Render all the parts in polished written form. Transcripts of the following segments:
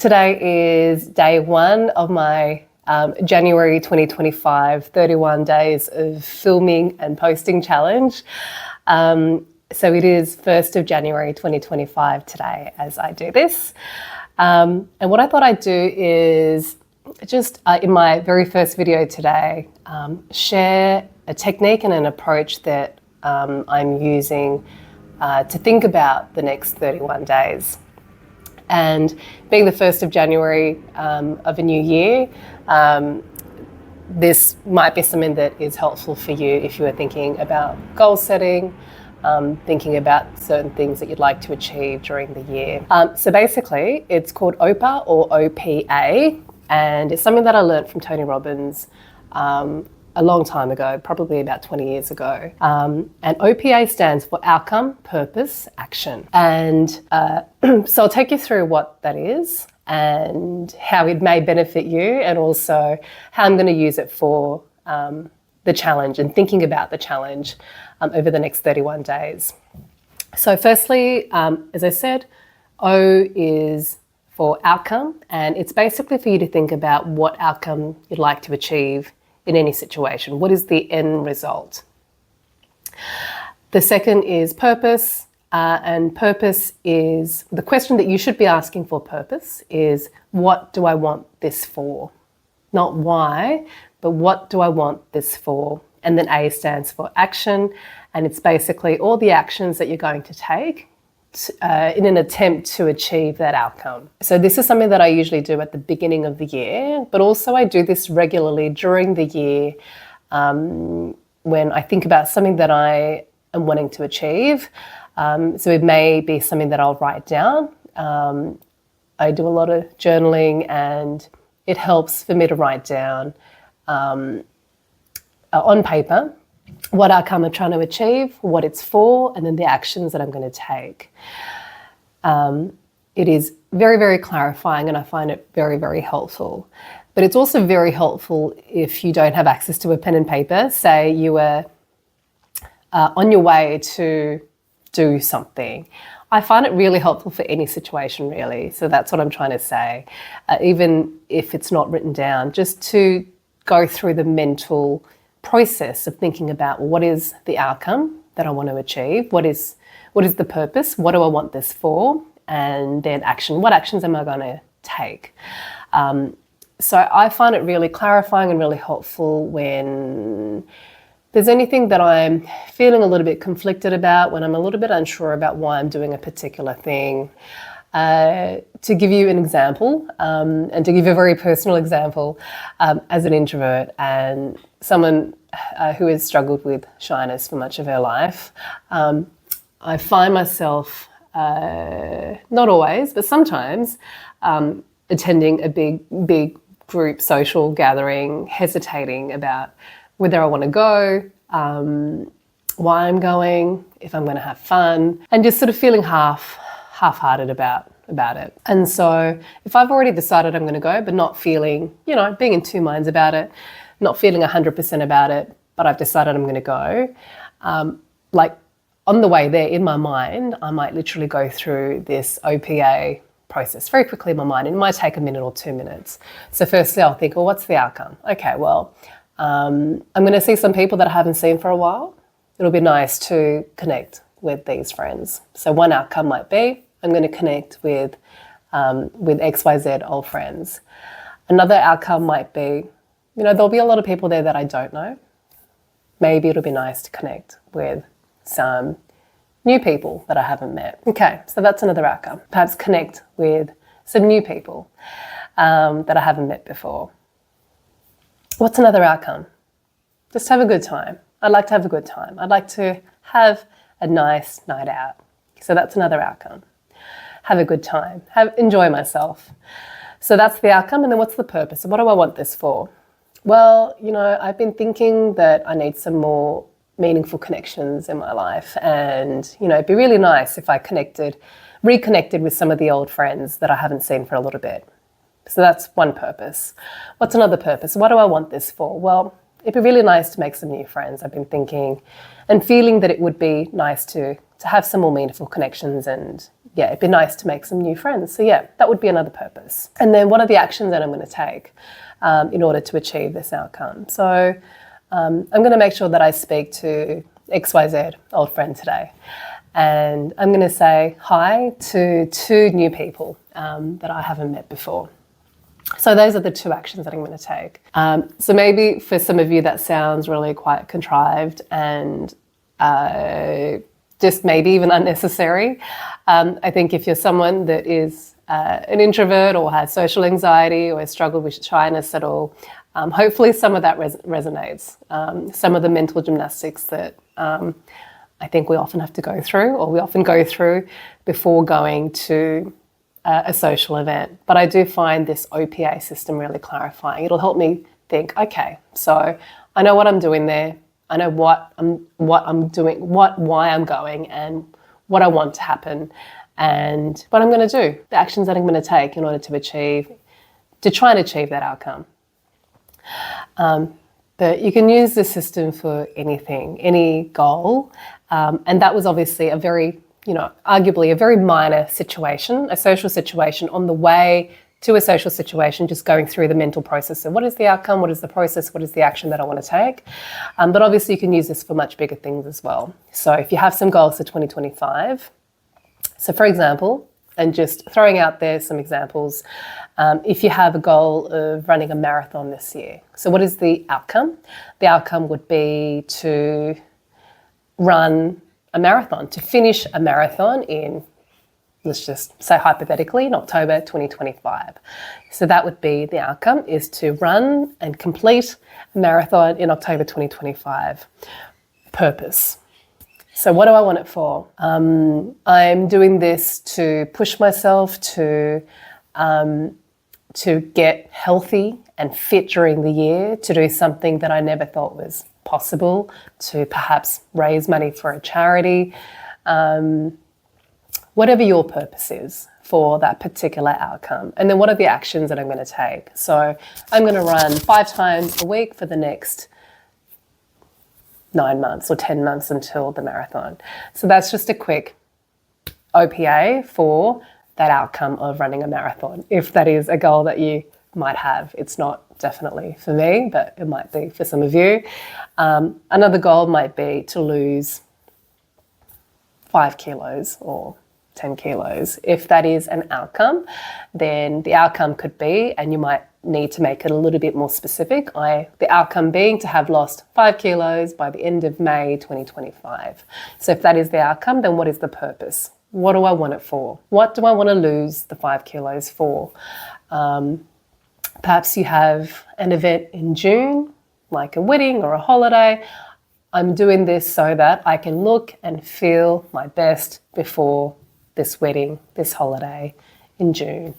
Today is day one of my January 2025 31 days of filming and posting challenge. So it is 1st of January 2025 today as I do this. And what I thought I'd do is just in my very first video today, share a technique and an approach that I'm using to think about the next 31 days. And being the 1st of January of a new year, this might be something that is helpful for you if you are thinking about goal setting, thinking about certain things that you'd like to achieve during the year. So basically, it's called OPA or OPA, and it's something that I learned from Tony Robbins a long time ago, probably about 20 years ago. And OPA stands for Outcome, Purpose, Action. And so I'll take you through what that is and how it may benefit you, and also how I'm going to use it for the challenge and thinking about the challenge over the next 31 days. So firstly, as I said, O is for outcome, and it's basically for you to think about what outcome you'd like to achieve in any situation. What is the end result? The second is purpose, and purpose is the question that you should be asking for. Purpose is, what do I want this for? Not why, but what do I want this for? And then A stands for action, and it's basically all the actions that you're going to take in an attempt to achieve that outcome. So this is something that I usually do at the beginning of the year, but also I do this regularly during the year when I think about something that I am wanting to achieve. So it may be something that I'll write down. I do a lot of journaling, and it helps for me to write down on paper what outcome I'm trying to achieve, what it's for, and then the actions that I'm going to take. It is very, very clarifying, and I find it very, very helpful. But it's also very helpful if you don't have access to a pen and paper. Say you were on your way to do something. I find it really helpful for any situation, really. So that's what I'm trying to say. Even if it's not written down, just to go through the mental process of thinking about, well, what is the outcome that I want to achieve? What is the purpose? What do I want this for? And then action. What actions am I going to take? So I find it really clarifying and really helpful when there's anything that I'm feeling a little bit conflicted about, when I'm a little bit unsure about why I'm doing a particular thing. To give you an example, and to give a very personal example, as an introvert and someone who has struggled with shyness for much of her life, I find myself, not always, but sometimes, attending a big group social gathering, hesitating about whether I want to go, why I'm going, if I'm going to have fun, and just sort of feeling half-hearted about it. And so if I've already decided I'm going to go, but not feeling, being in two minds about it, not feeling 100% about it, but I've decided I'm going to go, like on the way there in my mind, I might literally go through this OPA process very quickly in my mind. It might take a minute or 2 minutes. So firstly, I'll think, well, what's the outcome? Okay, well, I'm going to see some people that I haven't seen for a while. It'll be nice to connect with these friends. So one outcome might be, I'm going to connect with XYZ old friends. Another outcome might be, there'll be a lot of people there that I don't know. Maybe it'll be nice to connect with some new people that I haven't met. Okay, so that's another outcome. Perhaps connect with some new people that I haven't met before. What's another outcome? Just have a good time. I'd like to have a good time. I'd like to have a nice night out. So that's another outcome. Have a good time. Enjoy myself. So that's the outcome. And then what's the purpose? What do I want this for? Well, I've been thinking that I need some more meaningful connections in my life. And, it'd be really nice if I reconnected with some of the old friends that I haven't seen for a little bit. So that's one purpose. What's another purpose? What do I want this for? Well, it'd be really nice to make some new friends. I've been thinking and feeling that it would be nice to to have some more meaningful connections, and yeah, it'd be nice to make some new friends. So yeah, that would be another purpose. And then what are the actions that I'm going to take in order to achieve this outcome? So I'm going to make sure that I speak to XYZ old friend today. And I'm going to say hi to 2 new people that I haven't met before. So those are the 2 actions that I'm going to take. So maybe for some of you that sounds really quite contrived and just maybe even unnecessary. I think if you're someone that is an introvert or has social anxiety or has struggled with shyness at all, hopefully some of that resonates. Some of the mental gymnastics that I think we often have to go through, or we often go through before going to a social event. But I do find this OPA system really clarifying. It'll help me think, okay, so I know what I'm doing there. I know what I'm doing, why I'm going, and what I want to happen, and what I'm going to do, the actions that I'm going to take in order to try and achieve that outcome. But you can use this system for anything, any goal, and that was obviously a very, arguably a very minor situation, a social situation on the way to a social situation, just going through the mental process. So what is the outcome? What is the process? What is the action that I want to take? But obviously you can use this for much bigger things as well. So if you have some goals for 2025, so for example, and just throwing out there some examples, if you have a goal of running a marathon this year, so what is the outcome? The outcome would be to run a marathon, to finish a marathon in, let's just say hypothetically, in October 2025. So that would be the outcome, is to run and complete a marathon in October 2025. Purpose. So what do I want it for? I'm doing this to push myself to get healthy and fit during the year, to do something that I never thought was possible, to perhaps raise money for a charity, whatever your purpose is for that particular outcome. And then what are the actions that I'm going to take? So I'm going to run 5 times a week for the next 9 months or 10 months until the marathon. So that's just a quick OPA for that outcome of running a marathon, if that is a goal that you might have. It's not definitely for me, but it might be for some of you. Another goal might be to lose 5 kilos or 10 kilos. If that is an outcome, then the outcome could be, and you might need to make it a little bit more specific, the outcome being to have lost 5 kilos by the end of May 2025. So if that is the outcome, then what is the purpose? What do I want it for? What do I want to lose the 5 kilos for? Perhaps you have an event in June, like a wedding or a holiday. I'm doing this so that I can look and feel my best before this wedding, this holiday in June.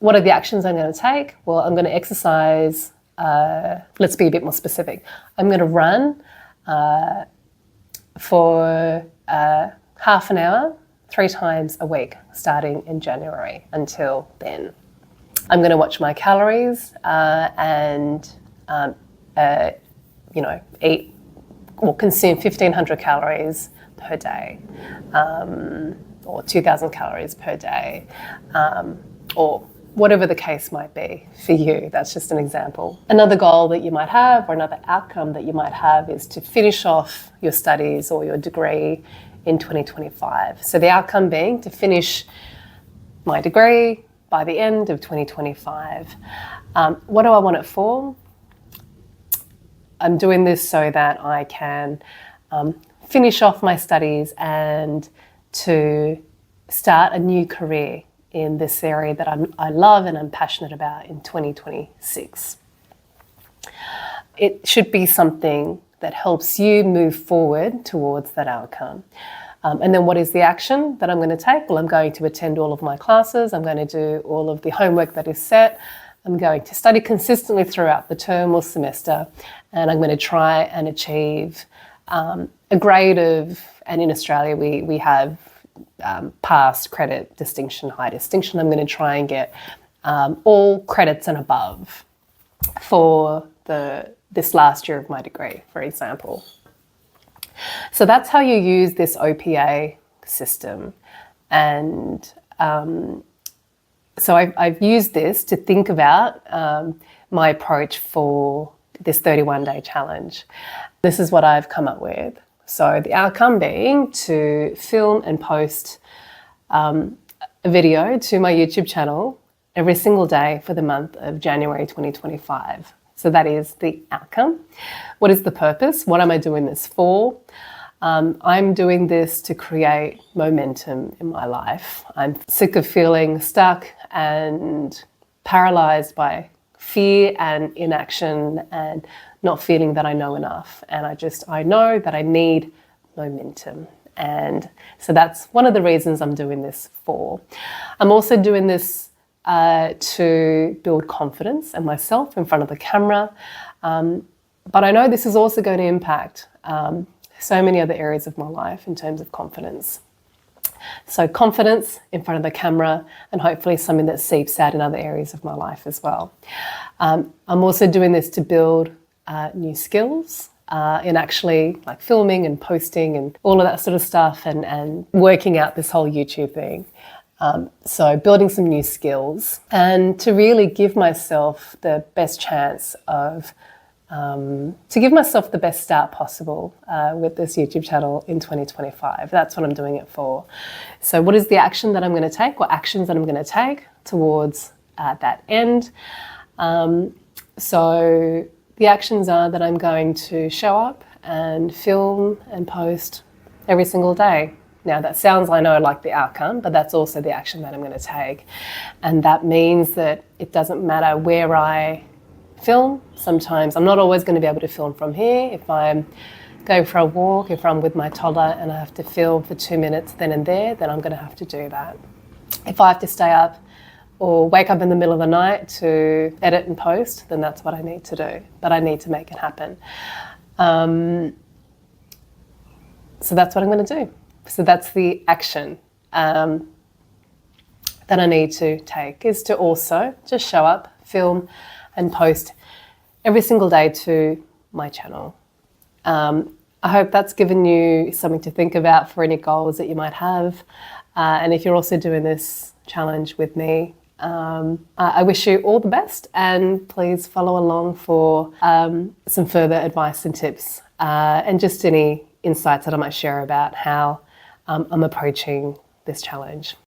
What are the actions I'm going to take? Well, I'm going to exercise. Let's be a bit more specific. I'm going to run for half an hour, 3 times a week, starting in January until then. I'm going to watch my calories and eat or consume 1,500 calories per day, or 2,000 calories per day, or whatever the case might be for you. That's just an example. Another goal that you might have, or another outcome that you might have, is to finish off your studies or your degree in 2025. So the outcome being to finish my degree by the end of 2025. What do I want it for? I'm doing this so that I can finish off my studies and to start a new career in this area that I love and I'm passionate about in 2026. It should be something that helps you move forward towards that outcome. And then what is the action that I'm going to take? Well, I'm going to attend all of my classes. I'm going to do all of the homework that is set. I'm going to study consistently throughout the term or semester, and I'm going to try and achieve a grade of, and in Australia we have pass, credit, distinction, high distinction. I'm going to try and get all credits and above for this last year of my degree, for example. So that's how you use this OPA system. And so I've used this to think about my approach for this 31-day challenge. This is what I've come up with. So the outcome being to film and post a video to my YouTube channel every single day for the month of January 2025. So that is the outcome. What is the purpose? What am I doing this for? I'm doing this to create momentum in my life. I'm sick of feeling stuck and paralyzed by fear and inaction and not feeling that I know enough. And I know that I need momentum. And so that's one of the reasons I'm doing this for. I'm also doing this to build confidence in myself in front of the camera. But I know this is also going to impact so many other areas of my life in terms of confidence. So confidence in front of the camera, and hopefully something that seeps out in other areas of my life as well. I'm also doing this to build new skills in actually like filming and posting and all of that sort of stuff, and working out this whole YouTube thing. So building some new skills, and to really give myself the best chance of to give myself the best start possible with this YouTube channel in 2025. That's what I'm doing it for. So what is the action that I'm going to take, or actions that I'm going to take towards that end? So the actions are that I'm going to show up and film and post every single day. Now that sounds, I know, like the outcome, but that's also the action that I'm going to take. And that means that it doesn't matter where I film. Sometimes I'm not always going to be able to film from here. If I'm going for a walk, if I'm with my toddler and I have to film for 2 minutes then and there, then I'm going to have to do that. If I have to stay up or wake up in the middle of the night to edit and post, then that's what I need to do. But I need to make it happen. So that's what I'm going to do. So that's the action that I need to take, is to also just show up, film and post every single day to my channel. I hope that's given you something to think about for any goals that you might have. And if you're also doing this challenge with me, I wish you all the best, and please follow along for some further advice and tips and just any insights that I might share about how I'm approaching this challenge.